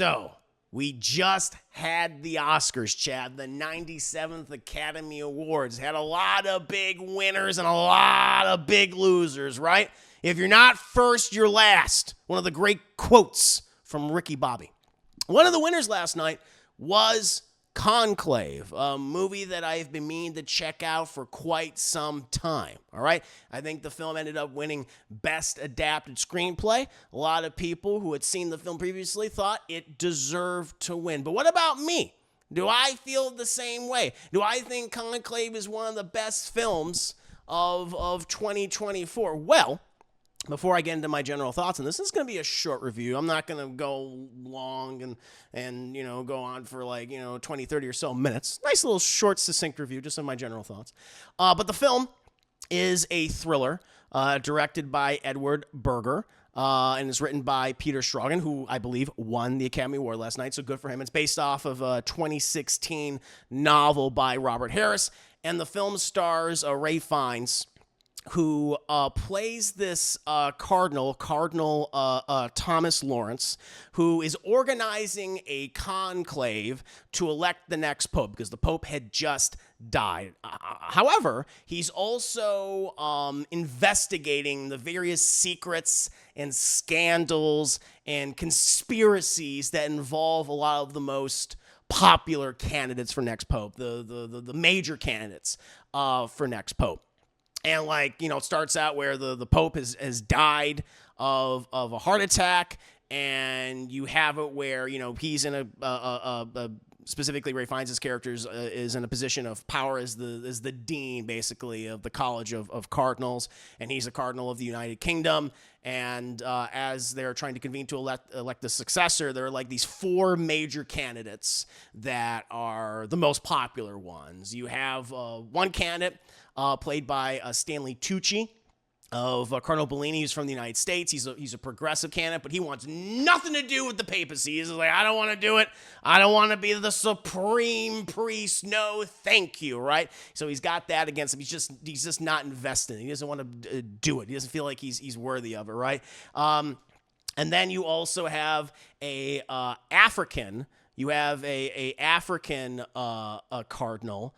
So, we just had the Oscars, Chad. The 97th Academy Awards had a lot of big winners and a lot of big losers, right? If you're not first, you're last. One of the great quotes from Ricky Bobby. One of the winners last night was Conclave, a movie that I've been meaning to check out for quite some time, all right? I think the film ended up winning Best Adapted Screenplay. A lot of people who had seen the film previously thought it deserved to win. But what about me? Do I feel the same way? Do I think Conclave is one of the best films of 2024? Well, before I get into my general thoughts on this is going to be a short review. I'm not going to go long and go on for 20, 30 or so minutes. Nice little short, succinct review, just on my general thoughts. But the film is a thriller directed by Edward Berger. And is written by Peter Straughan, who I believe won the Academy Award last night, so good for him. It's based off of a 2016 novel by Robert Harris, and the film stars Ray Fiennes, who plays this Cardinal Thomas Lawrence, who is organizing a conclave to elect the next pope because the pope had just died. However, he's also investigating the various secrets and scandals and conspiracies that involve a lot of the most popular candidates for next pope, the major candidates for next pope. And it starts out where the Pope has died of a heart attack, and you have it where, he's in specifically Ray Fiennes' character is in a position of power as the dean, basically, of the College of Cardinals, and he's a cardinal of the United Kingdom. And as they're trying to convene to elect the successor, there are these four major candidates that are the most popular ones. You have one candidate played by Stanley Tucci of Cardinal Bellini, who's from the United States. He's a progressive candidate, but he wants nothing to do with the papacy. He's like, I don't want to do it. I don't want to be the supreme priest. No, thank you, right? So he's got that against him. He's just not invested. He doesn't want to do it. He doesn't feel like he's worthy of it, right? And then you also have a African. You have a African cardinal.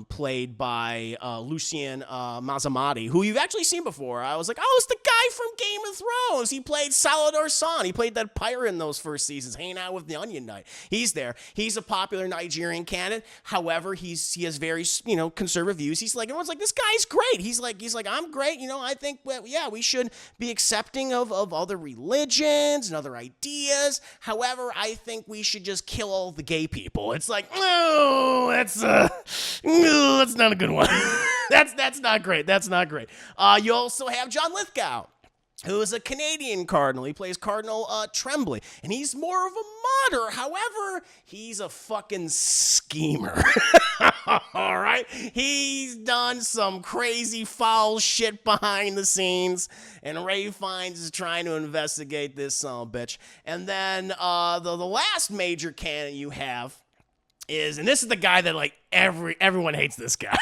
Played by Lucien Masamati, who you've actually seen before. I was like, oh, it's the guy from Game of Thrones. He played Salador San. He played that pirate in those first seasons, hanging out with the Onion Knight. He's there. He's a popular Nigerian candidate. However, he has very conservative views. He's like, everyone's like, this guy's great. He's like, I'm great. I think we should be accepting of other religions and other ideas. However, I think we should just kill all the gay people. It's like, no, that's not a good one. That's not great. That's not great. You also have John Lithgow, who is a Canadian cardinal. He plays Cardinal Tremblay, and he's more of a martyr. However, he's a fucking schemer. All right? He's done some crazy foul shit behind the scenes, and Ray Fiennes is trying to investigate this son of a bitch. And then the last major candidate you have is, and this is the guy that everyone hates this guy.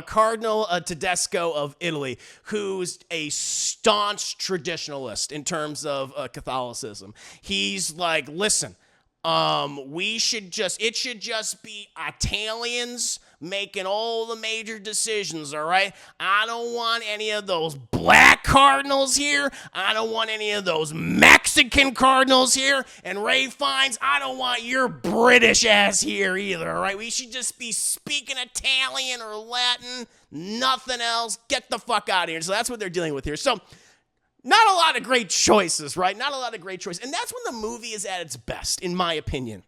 Cardinal Tedesco of Italy, who's a staunch traditionalist in terms of Catholicism. He's like, listen, it should just be Italians making all the major decisions, all right? I don't want any of those black cardinals here. I don't want any of those Mexican cardinals here. And Ray Fiennes, I don't want your British ass here either, all right? We should just be speaking Italian or Latin, nothing else. Get the fuck out of here. So that's what they're dealing with here. So not a lot of great choices, right? Not a lot of great choices. And that's when the movie is at its best, in my opinion,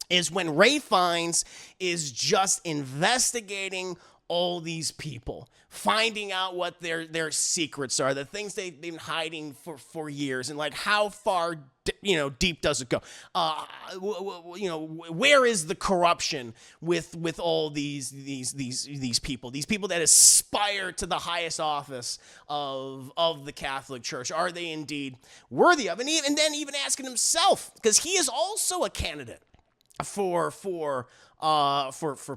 is when Ray Fiennes is just investigating all these people, finding out what their secrets are, the things they've been hiding for years, and how far deep does it go? Where is the corruption with all these people that aspire to the highest office of the Catholic Church? Are they indeed worthy of it? And then even asking himself, because he is also a candidate for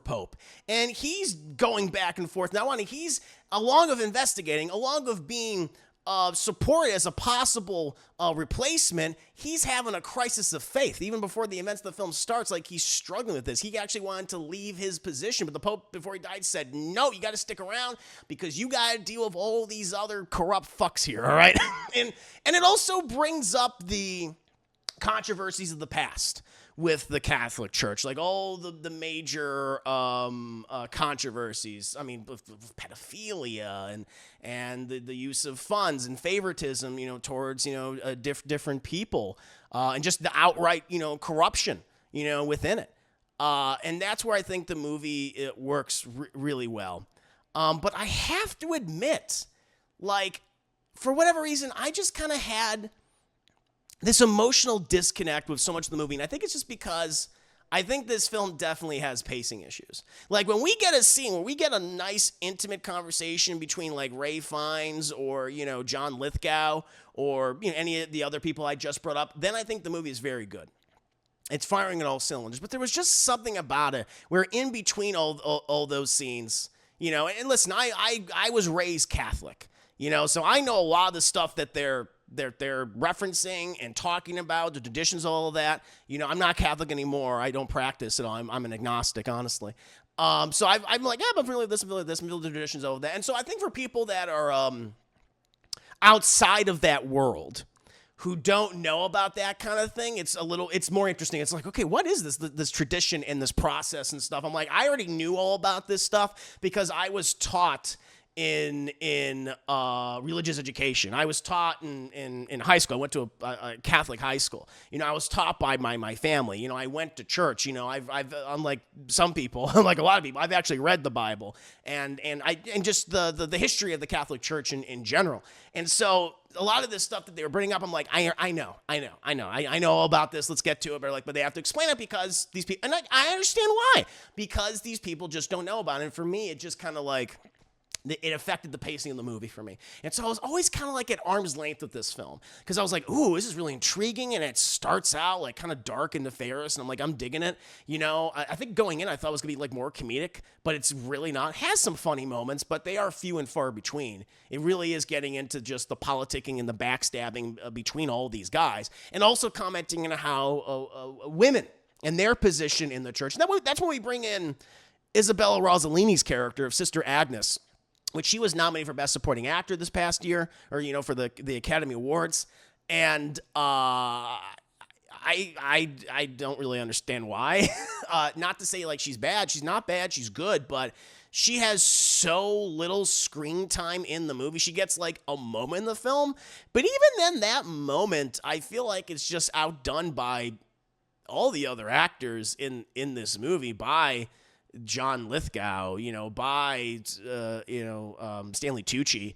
Pope, and he's going back and forth. Now, he's along of investigating, along of being support as a possible replacement, he's having a crisis of faith. Even before the events of the film starts, like, he's struggling with this. He actually wanted to leave his position, but the Pope, before he died, said, no, you got to stick around because you got to deal with all these other corrupt fucks here, all right? and it also brings up the controversies of the past with the Catholic Church, like all the major controversies. I mean, with pedophilia and the use of funds and favoritism, towards different people, and just the outright corruption within it. And that's where I think the movie works really well. But I have to admit, like, for whatever reason, I just kind of had this emotional disconnect with so much of the movie. And I think it's just because I think this film definitely has pacing issues. Like, when we get a scene where we get a nice intimate conversation between, like, Ray Fiennes or, John Lithgow or, any of the other people I just brought up, then I think the movie is very good. It's firing on all cylinders. But there was just something about it where in between all those scenes, and listen, I was raised Catholic, so I know a lot of the stuff that they're referencing and talking about, the traditions, all of that. I'm not Catholic anymore. I don't practice at all. I'm an agnostic, honestly. So I'm like, yeah, but I'm familiar with this, I'm familiar with this, I'm familiar with the traditions, all of that. And so I think for people that are outside of that world, who don't know about that kind of thing, it's more interesting. It's like, okay, what is this tradition and this process and stuff? I'm like, I already knew all about this stuff because I was taught in religious education. I was taught in high school. I went to a Catholic high school. I was taught by my family. I went to church. I've unlike some people, like a lot of people, I've actually read the Bible and just the history of the Catholic Church in general. And so a lot of this stuff that they were bringing up, I'm like, I know all about this. Let's get to it. But they have to explain it because these people, and I understand why, because these people just don't know about it. And for me, it just kind of like, it affected the pacing of the movie for me. And so I was always kind of like at arm's length with this film because I was like, ooh, this is really intriguing. And it starts out like kind of dark and nefarious. And I'm like, I'm digging it. I think going in, I thought it was going to be like more comedic, but it's really not. It has some funny moments, but they are few and far between. It really is getting into just the politicking and the backstabbing between all these guys. And also commenting on how women and their position in the church. And that's when we bring in Isabella Rossellini's character of Sister Agnes, which she was nominated for Best Supporting Actor this past year, or, for the Academy Awards. And I don't really understand why. Not to say, like, she's bad. She's not bad. She's good. But she has so little screen time in the movie. She gets, like, a moment in the film. But even then, that moment, I feel like it's just outdone by all the other actors in this movie, by John Lithgow, by, Stanley Tucci,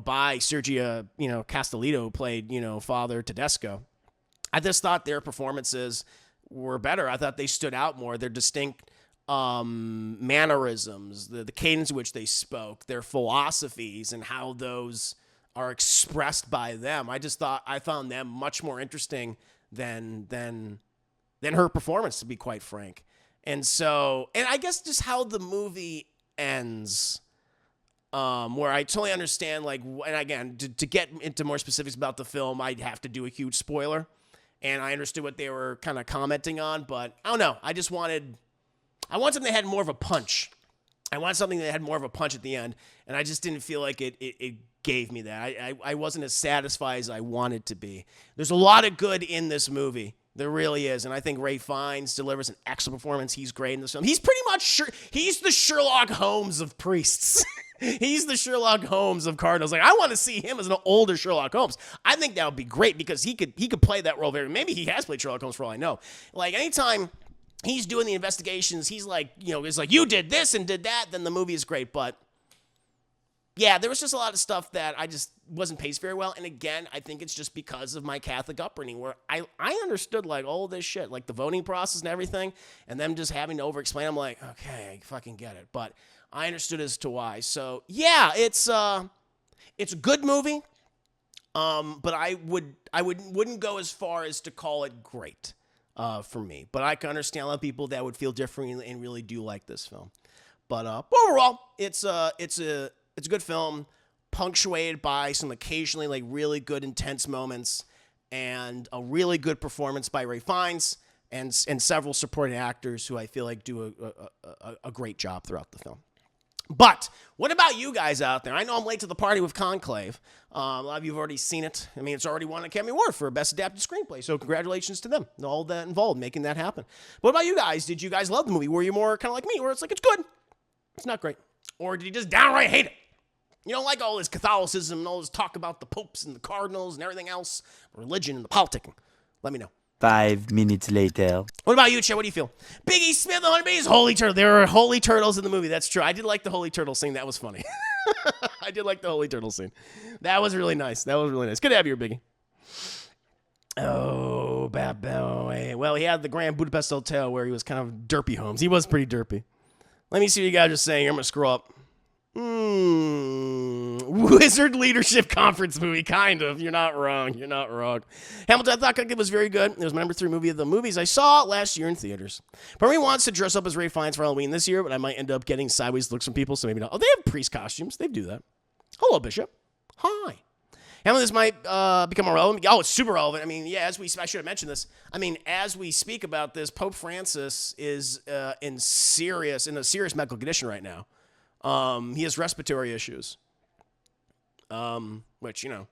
by Sergio, Castellitto, who played, Father Tedesco. I just thought their performances were better. I thought they stood out more. Their distinct mannerisms, the cadence in which they spoke, their philosophies, and how those are expressed by them. I found them much more interesting than her performance, to be quite frank. And I guess just how the movie ends, where I totally understand, like, and again, to get into more specifics about the film, I'd have to do a huge spoiler, and I understood what they were kind of commenting on, but I don't know. I want something that had more of a punch. I want something that had more of a punch at the end, and I just didn't feel like it gave me that. I wasn't as satisfied as I wanted to be. There's a lot of good in this movie. There really is, and I think Ray Fiennes delivers an excellent performance. He's great in this film. He's pretty much he's the Sherlock Holmes of priests. He's the Sherlock Holmes of cardinals. Like, I want to see him as an older Sherlock Holmes. I think that would be great because he could play that role very. Maybe he has played Sherlock Holmes for all I know. Like, anytime he's doing the investigations, he's like, it's like, you did this and did that. Then the movie is great, but yeah, there was just a lot of stuff that I just wasn't paced very well. And again, I think it's just because of my Catholic upbringing where I understood, like, all this shit, like the voting process and everything, and them just having to over-explain. I'm like, okay, I fucking get it. But I understood as to why. So, yeah, it's a good movie, but I wouldn't go as far as to call it great for me. But I can understand a lot of people that would feel differently and really do like this film. But overall, it's a good film. punctuated by some occasionally like really good intense moments and a really good performance by Ray Fiennes and several supporting actors who I feel like do a great job throughout the film. But what about you guys out there? I know I'm late to the party with Conclave. A lot of you have already seen it. I mean, it's already won an Academy Award for Best Adapted Screenplay, so congratulations to them, all that involved, making that happen. What about you guys? Did you guys love the movie? Were you more kind of like me, where it's like, it's good, it's not great? Or did you just downright hate it? You don't like all this Catholicism and all this talk about the popes and the cardinals and everything else, religion and the politicking? Let me know. 5 minutes later. What about you, Chad? What do you feel? Biggie Smith, the Honeybees, Holy Turtle. There are holy turtles in the movie. That's true. I did like the Holy Turtle scene. That was funny. I did like the Holy Turtle scene. That was really nice. That was really nice. Good to have you here, Biggie. Oh, bad boy. Well, he had the Grand Budapest Hotel where he was kind of derpy Holmes. He was pretty derpy. Let me see what you guys are saying here. I'm going to scroll up. Wizard Leadership Conference movie, kind of. You're not wrong. You're not wrong. Hamilton, I thought it was very good. It was my number 3 movie of the movies I saw last year in theaters. Part of me wants to dress up as Ray Fiennes for Halloween this year, but I might end up getting sideways looks from people, so maybe not. Oh, they have priest costumes. They do that. Hello, Bishop. Hi. Hamilton, this might become more relevant. Oh, it's super relevant. I mean, yeah, I should have mentioned this. I mean, as we speak about this, Pope Francis is in a serious medical condition right now. He has respiratory issues, which, you know,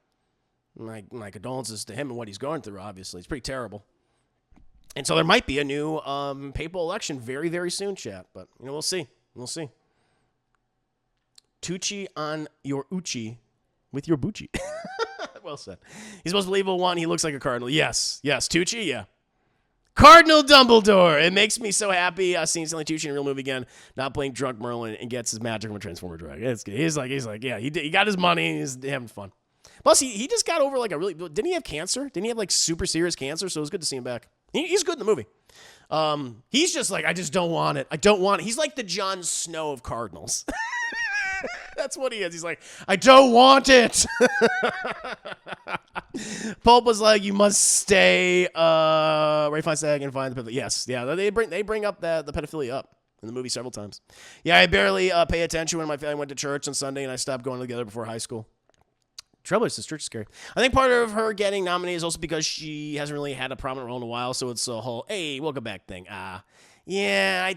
my condolences to him and what he's going through, obviously. It's pretty terrible. And so there might be a new papal election very, very soon, chat. But, you know, we'll see. We'll see. Tucci on your Uchi with your Bucci. Well said. He's the most believable one. He looks like a cardinal. Yes. Yes. Tucci, yeah. Cardinal Dumbledore. It makes me so happy seeing Stanley Tucci in a real movie again, not playing drunk Merlin, and gets his magic from a Transformer drag. It's good. He's like, yeah, he got his money. He's having fun. Plus, he just got over like didn't he have cancer? Didn't he have like super serious cancer? So it was good to see him back. He's good in the movie. He's just like, I just don't want it. I don't want it. He's like the Jon Snow of Cardinals. That's what he is. He's like, I don't want it. Pope was like, you must stay. Ray Fiennes and find the pedophilia. Yes, yeah. They bring up the pedophilia up in the movie several times. Yeah, I barely pay attention when my family went to church on Sunday, and I stopped going together before high school. Trouble is, this church is scary. I think part of her getting nominated is also because she hasn't really had a prominent role in a while, so it's a whole, hey, welcome back thing. Yeah.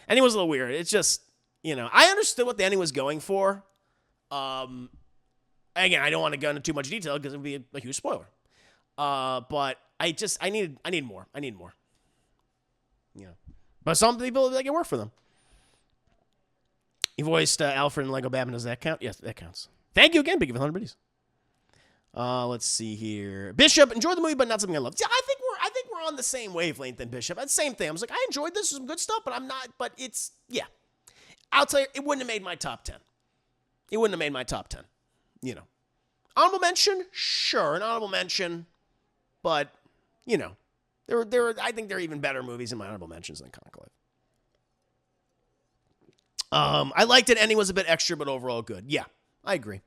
Ending was a little weird. It's just, you know, I understood what the ending was going for. Again, I don't want to go into too much detail because it would be a huge spoiler. But I need more. I need more. You know, but some people, like, it worked for them. He voiced Alfred in Lego Batman. Does that count? Yes, that counts. Thank you again, Biggie, for 100 biddies. Let's see here. Bishop, enjoyed the movie, but not something I loved. Yeah, I think we're on the same wavelength than Bishop. That's the same thing. I was like, I enjoyed this, some good stuff, but I'm not. But it's, yeah. I'll tell you, it wouldn't have made my top 10. It wouldn't have made my top 10. You know, honorable mention, sure, an honorable mention, but you know, I think there are even better movies in my honorable mentions than Conclave. I liked it. Ending was a bit extra, but overall good. Yeah, I agree.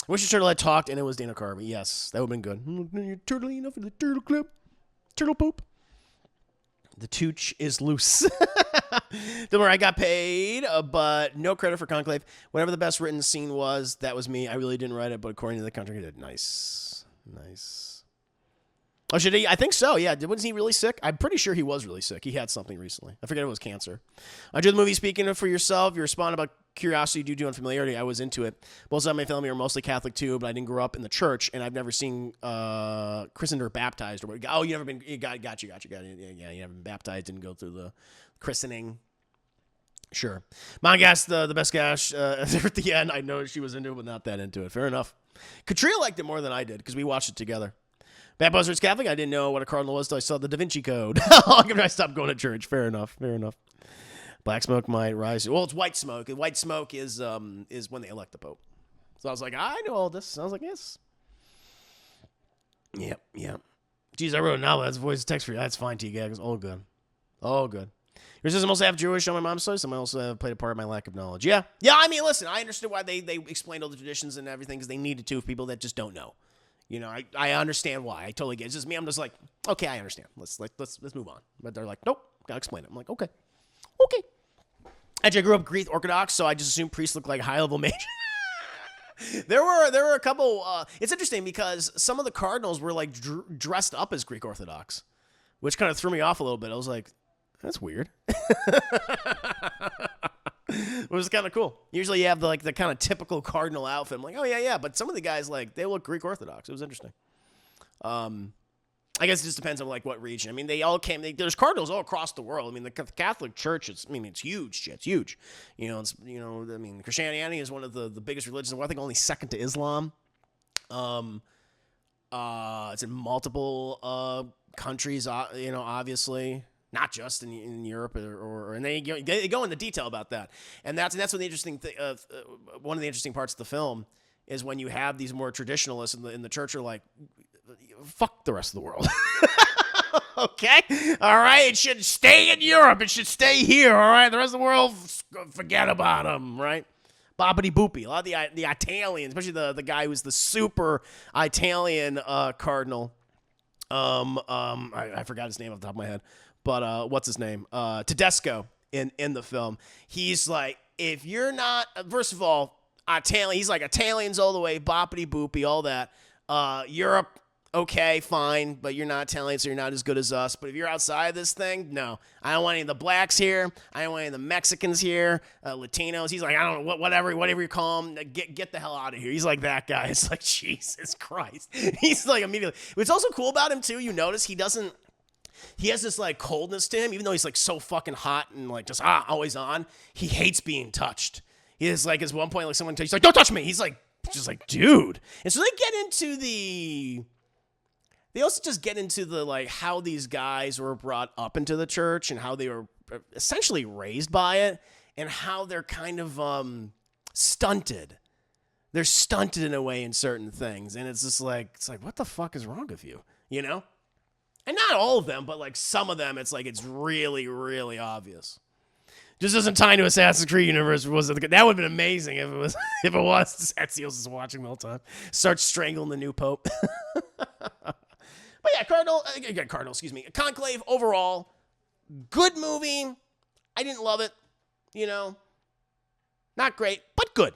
I wish the turtle had talked and it was Dana Carvey. Yes, that would have been good. You're turtly enough for the turtle clip. Turtle poop. The tooch is loose. Don't worry, I got paid, but no credit for Conclave. Whatever the best written scene was, that was me. I really didn't write it, but according to the contract, I did. Nice. Oh, should he? I think so, yeah. Wasn't he really sick? I'm pretty sure he was really sick. He had something recently. I forget it was cancer. I enjoyed the movie. Speaking of for yourself, you respond about curiosity due to unfamiliarity. I was into it. Both sides of my family are mostly Catholic too, but I didn't grow up in the church, and I've never seen christened or baptized. Oh, you never been? Got you. Yeah, you haven't been baptized. Didn't go through the christening. Sure. Mom gassed the best gash at the end. I know she was into it, but not that into it. Fair enough. Katrina liked it more than I did because we watched it together. Bad Buzzard's Catholic. I didn't know what a cardinal was until I saw the Da Vinci Code. How long after I stopped going to church? Fair enough. Black smoke might rise. Well, it's white smoke. White smoke is when they elect the Pope. So I was like, I know all this. I was like, yes. Yep. Geez, I wrote a novel. That's voice text for you. That's fine, T-Gag. It's all good. Your sister mostly half Jewish on my mom's side. Some also have played a part of my lack of knowledge. Yeah. I mean, listen, I understood why they explained all the traditions and everything because they needed to for people that just don't know. You know, I understand why. I totally get it. It's just me. I'm just like, okay, I understand. Let's move on. But they're like, nope, gotta explain it. I'm like, okay. Actually, I grew up Greek Orthodox, so I just assumed priests look like high-level mages. There were a couple. It's interesting because some of the cardinals were like dressed up as Greek Orthodox, which kind of threw me off a little bit. I was like, that's weird. It was kind of cool. Usually you have the kind of typical cardinal outfit. I'm like, oh yeah, but some of the guys they look Greek Orthodox. It was interesting. I guess it just depends on what region. I mean, they all came. There's cardinals all across the world. I mean, the Catholic Church. It's huge. It's huge. I mean, Christianity is one of the biggest religions. I think only second to Islam. It's in multiple countries. Obviously. Not just in Europe and they go into detail about that, and that's one of the interesting one of the interesting parts of the film is when you have these more traditionalists in the church are like, fuck the rest of the world. Okay, all right, it should stay in Europe, it should stay here, all right, the rest of the world, forget about them, right? Boppity boopy. A lot of the Italians, especially the guy who's the super Italian cardinal. I forgot his name off the top of my head. But what's his name? Tedesco in the film. He's like, if you're not, first of all, Italian. He's like Italians all the way, boppity boopy, all that. Europe, okay, fine, but you're not Italian, so you're not as good as us. But if you're outside of this thing, no. I don't want any of the blacks here. I don't want any of the Mexicans here, Latinos. He's like, I don't know, whatever you call them, get the hell out of here. He's like that guy. It's like, Jesus Christ. He's like immediately. What's also cool about him, too, you notice he has this coldness to him, even though he's so fucking hot and just always on. He hates being touched. He is at one point someone he's like, don't touch me. He's just dude. And so they also just get into the how these guys were brought up into the church and how they were essentially raised by it and how they're kind of stunted. They're stunted in a way in certain things, and it's just what the fuck is wrong with you, And not all of them, but some of them, it's really, really obvious. Just doesn't tie into Assassin's Creed universe. That would have been amazing if it was. If it was, Ezio's just watching the whole time. Starts strangling the new pope. But yeah, Cardinal. Excuse me. Conclave overall, good movie. I didn't love it. Not great, but good.